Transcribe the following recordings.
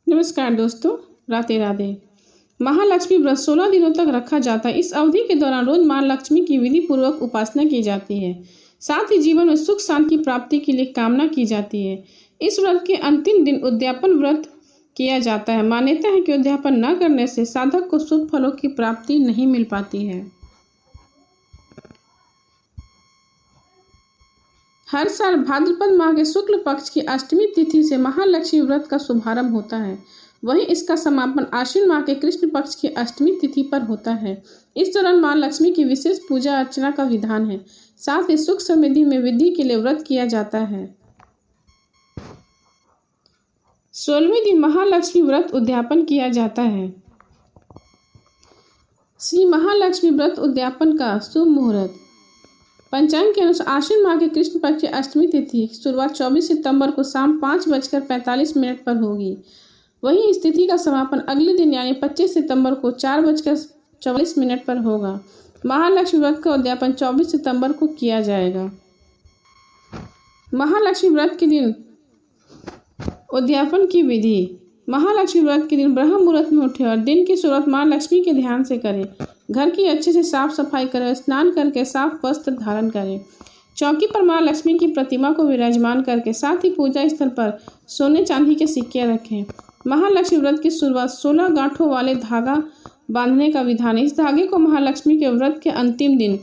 नमस्कार दोस्तों, राधे राधे। महालक्ष्मी व्रत 16 दिनों तक रखा जाता है। इस अवधि के दौरान रोज माँ लक्ष्मी की विधि पूर्वक उपासना की जाती है। साथ ही जीवन में सुख शांति की प्राप्ति के लिए कामना की जाती है। इस व्रत के अंतिम दिन उद्यापन व्रत किया जाता है। मान्यता है कि उद्यापन न करने से साधक को शुभ फलों की प्राप्ति नहीं मिल पाती है। हर साल भाद्रपद माह के शुक्ल पक्ष की अष्टमी तिथि से महालक्ष्मी व्रत का शुभारंभ होता है। वहीं इसका समापन आश्विन माह के कृष्ण पक्ष की अष्टमी तिथि पर होता है। इस दौरान मां लक्ष्मी की विशेष पूजा अर्चना का विधान है। साथ ही सुख समृद्धि में वृद्धि के लिए व्रत किया जाता है। 16वें दिन महालक्ष्मी व्रत उद्यापन किया जाता है। श्री महालक्ष्मी व्रत उद्यापन का शुभ मुहूर्त। पंचांग के अनुसार आश्विन माह के कृष्ण पक्ष की अष्टमी तिथि की शुरुआत 24 सितंबर को शाम 5:45 पर होगी। वहीं इस तिथि का समापन अगले दिन यानी 25 सितंबर को 4:44 पर होगा। महालक्ष्मी व्रत का उद्यापन 24 सितंबर को किया जाएगा। महालक्ष्मी व्रत के दिन उद्यापन की विधि। महालक्ष्मी व्रत के दिन ब्रह्म मुहूर्त में उठे और दिन की शुरुआत मां लक्ष्मी के ध्यान से करें। घर की अच्छे से साफ सफाई करें, स्नान करके साफ वस्त्र धारण करें। चौकी पर मां लक्ष्मी की प्रतिमा को विराजमान करके साथ ही पूजा स्थल पर सोने चांदी के सिक्के रखें। महालक्ष्मी व्रत की शुरुआत 16 गांठों वाले धागा बांधने का विधान है। इस धागे को महालक्ष्मी के व्रत के अंतिम दिन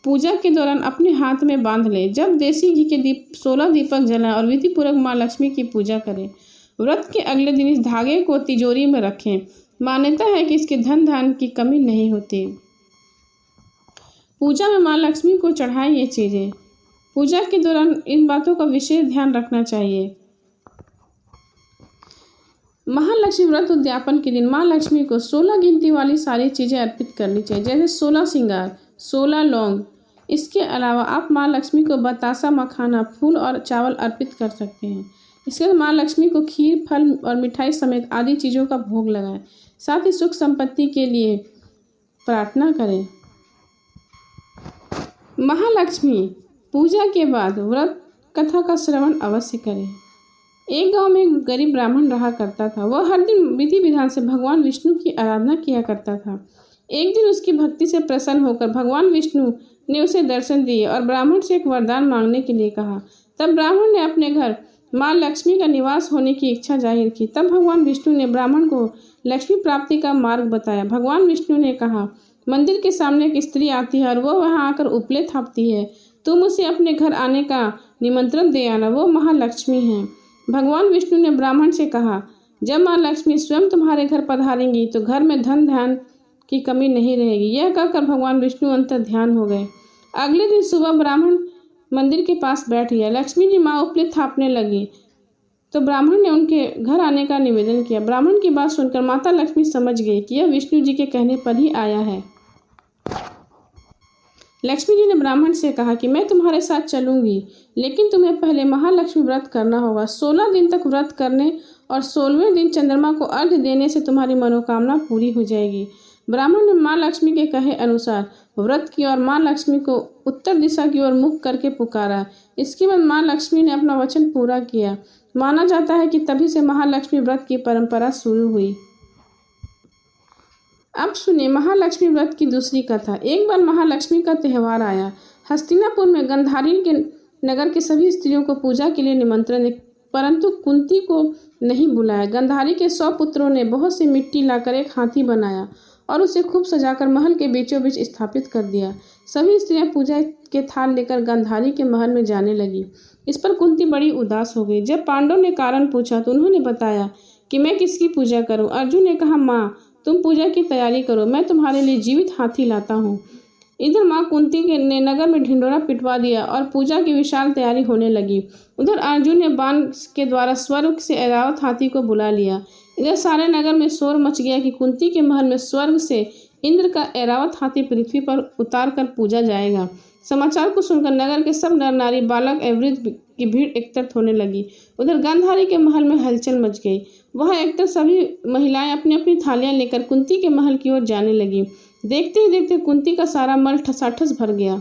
पूजा के दौरान अपने हाथ में बांध लें। जब देसी घी के 16 दीपक जलाएं और विधि पूर्वक मां लक्ष्मी की पूजा करें। व्रत के अगले दिन इस धागे को तिजोरी में रखें। मान्यता है कि इसके धन धान्य की कमी नहीं होती। पूजा में मां लक्ष्मी को चढ़ाएं ये चीजें। पूजा के दौरान इन बातों का विशेष ध्यान रखना चाहिए। महालक्ष्मी व्रत उद्यापन के दिन मां लक्ष्मी को 16 गिनती वाली सारी चीजें अर्पित करनी चाहिए, जैसे 16 श्रृंगार, 16 लौंग। इसके अलावा आप मां लक्ष्मी को बतासा, मखाना, फूल और चावल अर्पित कर सकते हैं। इसके बाद मां लक्ष्मी को खीर, फल और मिठाई समेत आदि चीज़ों का भोग लगाएं। साथ ही सुख संपत्ति के लिए प्रार्थना करें। महालक्ष्मी पूजा के बाद व्रत कथा का श्रवण अवश्य करें। एक गांव में एक गरीब ब्राह्मण रहा करता था। वह हर दिन विधि विधान से भगवान विष्णु की आराधना किया करता था। एक दिन उसकी भक्ति से प्रसन्न होकर भगवान विष्णु ने उसे दर्शन दिए और ब्राह्मण से एक वरदान मांगने के लिए कहा। तब ब्राह्मण ने अपने घर मां लक्ष्मी का निवास होने की इच्छा जाहिर की। तब भगवान विष्णु ने ब्राह्मण को लक्ष्मी प्राप्ति का मार्ग बताया। भगवान विष्णु ने कहा, मंदिर के सामने एक स्त्री आती है और वह वहां आकर उपले थापती है। तुम उसे अपने घर आने का निमंत्रण दे आना, वो महालक्ष्मी है। भगवान विष्णु ने ब्राह्मण से कहा, जब मां लक्ष्मी स्वयं तुम्हारे घर पधारेंगी तो घर में धन धान्य की कमी नहीं रहेगी। यह कहकर भगवान विष्णु अंतर ध्यान हो गए। अगले दिन सुबह ब्राह्मण मंदिर के पास बैठ गया। लक्ष्मी जी माँ उपले थापने लगी तो ब्राह्मण ने उनके घर आने का निवेदन किया। ब्राह्मण की बात सुनकर माता लक्ष्मी समझ गई कि यह विष्णु जी के कहने पर ही आया है। लक्ष्मी जी ने ब्राह्मण से कहा कि मैं तुम्हारे साथ चलूंगी, लेकिन तुम्हें पहले महालक्ष्मी व्रत करना होगा। 16 दिन तक व्रत करने और 16वें दिन चंद्रमा को अर्घ्य देने से तुम्हारी मनोकामना पूरी हो जाएगी। ब्राह्मण ने मां लक्ष्मी के कहे अनुसार व्रत किया और मां लक्ष्मी को उत्तर दिशा की ओर मुख करके पुकारा। इसके बाद मां लक्ष्मी ने अपना वचन पूरा किया। माना जाता है कि तभी से महालक्ष्मी व्रत की परंपरा शुरू हुई। अब सुनिए महालक्ष्मी व्रत की दूसरी कथा। एक बार महालक्ष्मी का त्यौहार आया। हस्तिनापुर में गंधारी के नगर के सभी स्त्रियों को पूजा के लिए निमंत्रण दिया, परंतु कुंती को नहीं बुलाया। गंधारी के 100 पुत्रों ने बहुत सी मिट्टी लाकर एक हाथी बनाया और उसे खूब सजाकर महल के बीचों बीच स्थापित कर दिया। सभी स्त्रियां पूजा के थाल लेकर गंधारी के महल में जाने लगी। इस पर कुंती बड़ी उदास हो गई। जब पांडव ने कारण पूछा तो उन्होंने बताया कि मैं किसकी पूजा करूं। अर्जुन ने कहा, माँ तुम पूजा की तैयारी करो, मैं तुम्हारे लिए जीवित हाथी लाता हूँ। इधर माँ कुंती ने नगर में ढिंडोरा पिटवा दिया और पूजा की विशाल तैयारी होने लगी। उधर अर्जुन ने बाण के द्वारा स्वर्ग से ऐरावत हाथी को बुला लिया। इधर सारे नगर में शोर मच गया कि कुंती के महल में स्वर्ग से इंद्र का ऐरावत हाथी पृथ्वी पर उतार कर पूजा जाएगा। समाचार को सुनकर नगर के सब नर नारी, बालक एवं वृद्ध की भीड़ एकत्रित होने लगी। उधर गंधारी के महल में हलचल मच गई। वह एकत्र सभी महिलाएं अपनी अपनी थालियां लेकर कुंती के महल की ओर जाने लगी। देखते ही देखते कुंती का सारा महल ठसाठस भर गया।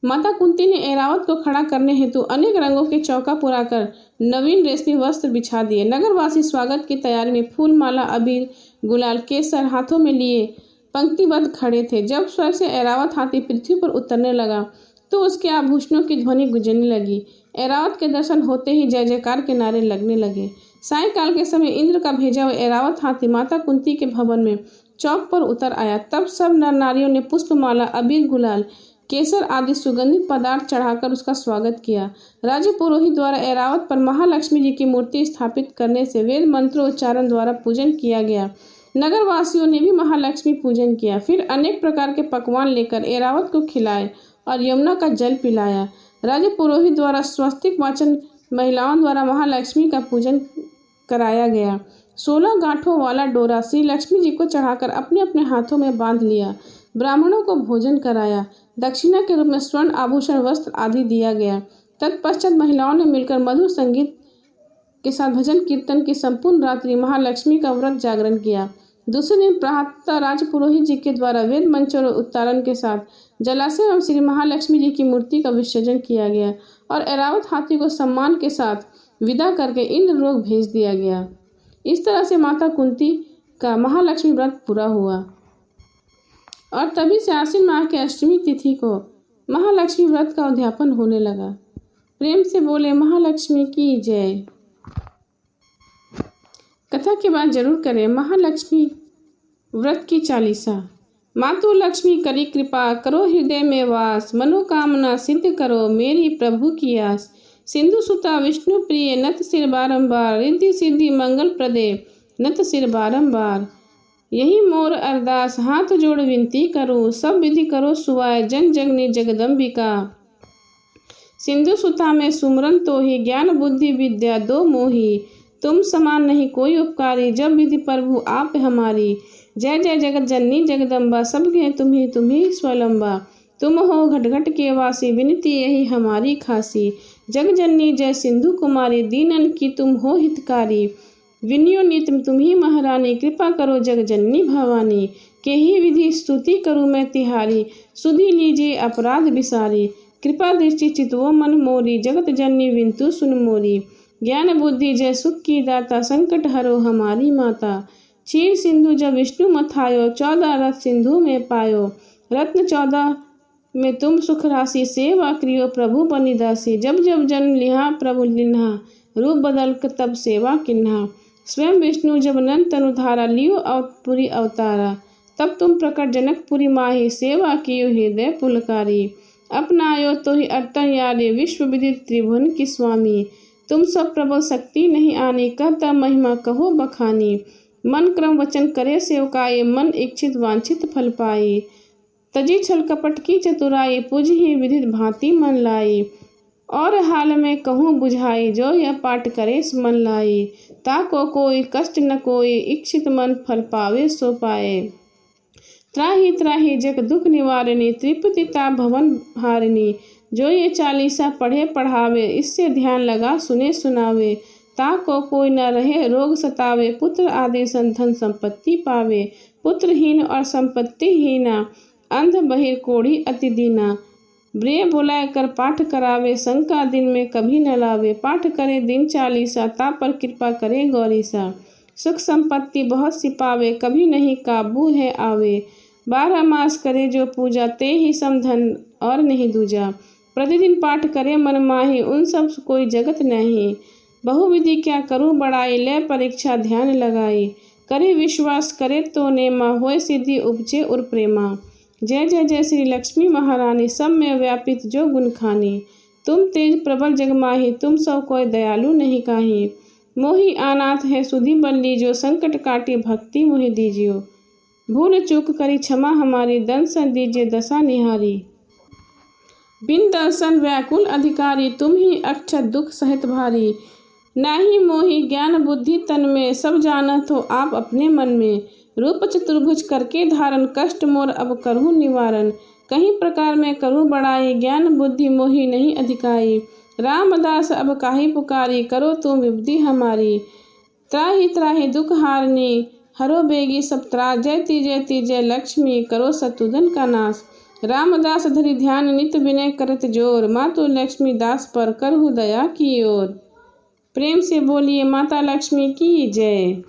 माता कुंती ने ऐरावत को खड़ा करने हेतु अनेक रंगों के चौका पुराकर नवीन रेशमी वस्त्र बिछा दिए। नगरवासी स्वागत की तैयारी में फूल माला, अबीर, गुलाल, केसर हाथों में लिए पंक्तिबद्ध खड़े थे। जब स्वर्ग से ऐरावत हाथी पृथ्वी पर उतरने लगा तो उसके आभूषणों की ध्वनि गुंजने लगी। ऐरावत के दर्शन होते ही जय जयकार के नारे लगने लगे। सायंकाल के समय इंद्र का भेजा हुआ ऐरावत हाथी माता कुंती के भवन में चौक पर उतर आया। तब सब नर नारियों ने पुष्पमाला, अबीर, गुलाल, केसर आदि सुगंधित पदार्थ चढ़ाकर उसका स्वागत किया। राज्य पुरोहित द्वारा ऐरावत पर महालक्ष्मी जी की मूर्ति स्थापित करने से वेद मंत्रोच्चारण द्वारा पूजन किया गया। नगर वासियों ने भी महालक्ष्मी पूजन किया। फिर अनेक प्रकार के पकवान लेकर ऐरावत को खिलाए और यमुना का जल पिलाया। राज्य पुरोहित द्वारा स्वस्तिक वाचन महिलाओं द्वारा महालक्ष्मी का पूजन कराया गया। 16 गांठों वाला डोरा श्री लक्ष्मी जी को चढ़ाकर अपने अपने हाथों में बांध लिया। ब्राह्मणों को भोजन कराया। दक्षिणा के रूप में स्वर्ण आभूषण, वस्त्र आदि दिया गया। तत्पश्चात महिलाओं ने मिलकर मधुर संगीत के साथ भजन कीर्तन की संपूर्ण रात्रि महालक्ष्मी का व्रत जागरण किया। दूसरे दिन प्रातः राज पुरोहित जी के द्वारा वेद मंत्र और उच्चारण के साथ जलाशय एवं श्री महालक्ष्मी जी की मूर्ति का विसर्जन किया गया और ऐरावत हाथी को सम्मान के साथ विदा करके इंद्रलोक भेज दिया गया। इस तरह से माता कुंती का महालक्ष्मी व्रत पूरा हुआ और तभी से आश्विन माह के अष्टमी तिथि को महालक्ष्मी व्रत का उद्यापन होने लगा। प्रेम से बोले महालक्ष्मी की जय। कथा के बाद जरूर करें महालक्ष्मी व्रत की चालीसा। मातु लक्ष्मी करी कृपा, करो हृदय में वास, मनोकामना सिद्ध करो मेरी प्रभु की आस। सिंधु सुता विष्णु प्रिय, नत सिर बारंबार, रिद्धि सिद्धि मंगल प्रदे, नत सिर बारंबार। यही मोर अरदास, हाथ जोड़ विनती करो, सब विधि करो सुवाय, जन जगनी जगदम्बिका। सिंधु सुता में सुमरन तो ही, ज्ञान बुद्धि विद्या दो मोही, तुम समान नहीं कोई उपकारी, जब विधि प्रभु आप हमारी। जय जय जगत जननी जगदम्बा, सब कहे तुम्ही स्वलंबा। तुम हो घट घट के वासी, विनती यही हमारी खासी। जग जननी जय सिंधु कुमारी, दीनन की तुम हो हितकारी। विनियो नित तुम्ही महारानी, कृपा करो जग जननी भवानी। के ही विधि स्तुति करूँ मैं तिहारी, सुधि लीजिए अपराध विसारी। कृपा दृष्टि चितवो मन मोरी, जगत जननी विंतु सुन मोरी। ज्ञान बुद्धि जय सुख की दाता, संकट हरो हमारी माता। क्षीर सिंधु जब विष्णु मथायो, 14 रथ सिंधु में पायो। रत्न 14 में तुम सुख राशि, सेवा क्रियो प्रभु बनिदासी। जब जब जन्म लिहा प्रभु लिन्हा, रूप बदल तब सेवा किन्हा। स्वयं विष्णु जब नंद तनुधारा, लियो पुरी अवतारा। तब तुम प्रकट जनकपुरी माही, सेवा कियो हृदय पुलकारी। अपनायो तो ही अटयारे, विश्व विदित त्रिभुवन की स्वामी। तुम सब प्रबल शक्ति नहीं आनी, कहता महिमा कहो बखानी। मन क्रम वचन करे सेवकाई, मन इच्छित वांछित फल पाई। तजी छल कपट की चतुराई, पूजहि विधित भांति मन लाई। और हाल में कहूँ बुझाई, जो यह पाठ करे मन लाई। ताको कोई कष्ट न कोई, इच्छित मन फल पावे सो पाए। त्राहि त्राहि जग दुख निवारणी, त्रिपुतिता भवन हारिणी। जो ये चालीसा पढ़े पढ़ावे, इससे ध्यान लगा सुने सुनावे। ताको कोई न रहे रोग सतावे, पुत्र आदि संधन संपत्ति पावे। पुत्रहीन और संपत्तिहीना, अंध बहिर कोढ़ी अति दीना। ब्रे बुलाए कर पाठ करावे, शंका दिन में कभी न लावे। पाठ करे दिन चालीसा, ता पर कृपा करे गौरीसा। सुख संपत्ति बहुत सी पावे, कभी नहीं काबू है आवे। 12 मास करे जो पूजा, ते ही समधन और नहीं दूजा। प्रतिदिन पाठ करे मन माही, उन सब कोई जगत नहीं। बहुविधि क्या करूँ बड़ाई, ले परीक्षा ध्यान लगाई। करे विश्वास करे तो नेमा, होए सिद्धि उपजे उर प्रेमा। जय जय जय श्री लक्ष्मी महारानी, सब में व्यापित जो गुण खानी। तुम तेज प्रबल जगमाही, तुम सब कोई दयालु नहीं काही। मोहि अनाथ है सुधि बल्ली, जो संकट काटी भक्ति मोहि दीजियो। भूल चूक करी क्षमा हमारी, दर्शन दीजिए दशा निहारी। बिन दर्शन व्याकुल अधिकारी, तुम ही अक्षत दुख सहित भारी। नाही मोहि ज्ञान बुद्धि तन में, सब जानत हो आप अपने मन में। रूप चतुर्भुज करके धारण, कष्ट मोर अब करूँ निवारण। कहीं प्रकार में करूँ बड़ाई, ज्ञान बुद्धि मोहि नहीं अधिकाई। रामदास अब काहि पुकारी, करो तुम विबुद्धि हमारी। त्राहि त्राहि दुख हारनी, हरो बेगी सब त्रास। जयति जयति जय लक्ष्मी, करो शत्रुधन का नाश। रामदास धरि ध्यान नित विनय करत जोर, मातु लक्ष्मी दास पर करहु दया की ओर। प्रेम से बोलिए माता लक्ष्मी की जय।